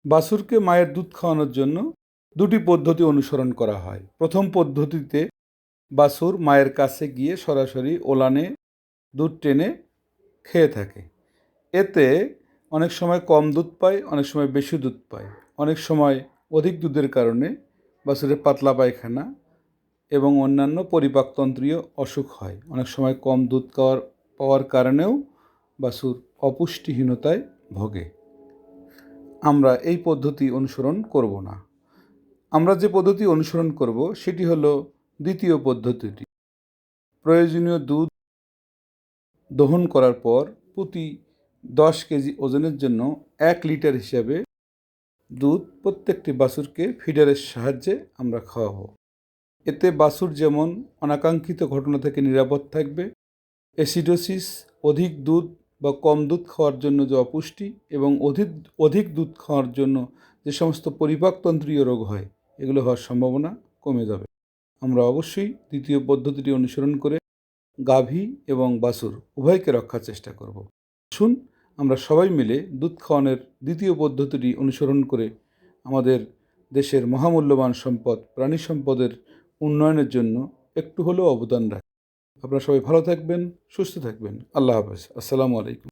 বাছুরকে মায়ের দুধ খাওয়ানোর জন্য দুটি পদ্ধতি অনুসরণ করা হয়। প্রথম পদ্ধতিতে বাছুর মায়ের কাছে গিয়ে সরাসরি ওলানে দুধ টেনে খেয়ে থাকে। এতে অনেক সময় কম দুধ পায়, অনেক সময় বেশি দুধ পায়। অনেক সময় অধিক দুধের কারণে বাছুরের পাতলা পায়খানা এবং অন্যান্য পরিপাকতন্ত্রীয় অসুখ হয়। অনেক সময় কম দুধ পাওয়ার কারণেও বাছুর অপুষ্টিহীনতায় ভোগে। আমরা এই পদ্ধতি অনুসরণ করব না। আমরা যে পদ্ধতি অনুসরণ করব সেটি হলো দ্বিতীয় পদ্ধতিটি। প্রয়োজনীয় দুধ দহন করার পর প্রতি 10 কেজি ওজনের জন্য 1 লিটার হিসাবে দুধ প্রত্যেকটি বাছুরকে ফিডারের সাহায্যে আমরা খাওয়াবো। এতে বাছুর যেমন অনাকাঙ্ক্ষিত ঘটনা থেকে নিরাপদ থাকবে, অ্যাসিডোসিস, অধিক দুধ বা কম দুধ খাওয়ার জন্য যে অপুষ্টি এবং অধিক দুধ খাওয়ার জন্য যে সমস্ত পরিপাকতন্ত্রীয় রোগ হয়, এগুলো হওয়ার সম্ভাবনা কমে যাবে। আমরা অবশ্যই দ্বিতীয় পদ্ধতিটি অনুসরণ করে গাভী এবং বাছুর উভয়কে রক্ষার চেষ্টা করব। আসুন আমরা সবাই মিলে দুধ খাওয়ানোর দ্বিতীয় পদ্ধতিটি অনুসরণ করে আমাদের দেশের মহামূল্যবান সম্পদ প্রাণী সম্পদের উন্নয়নের জন্য একটু হলেও অবদান রাখি। আপনারা সবাই ভালো থাকবেন, সুস্থ থাকবেন। আল্লাহ হাফেজ। আসসালামু আলাইকুম।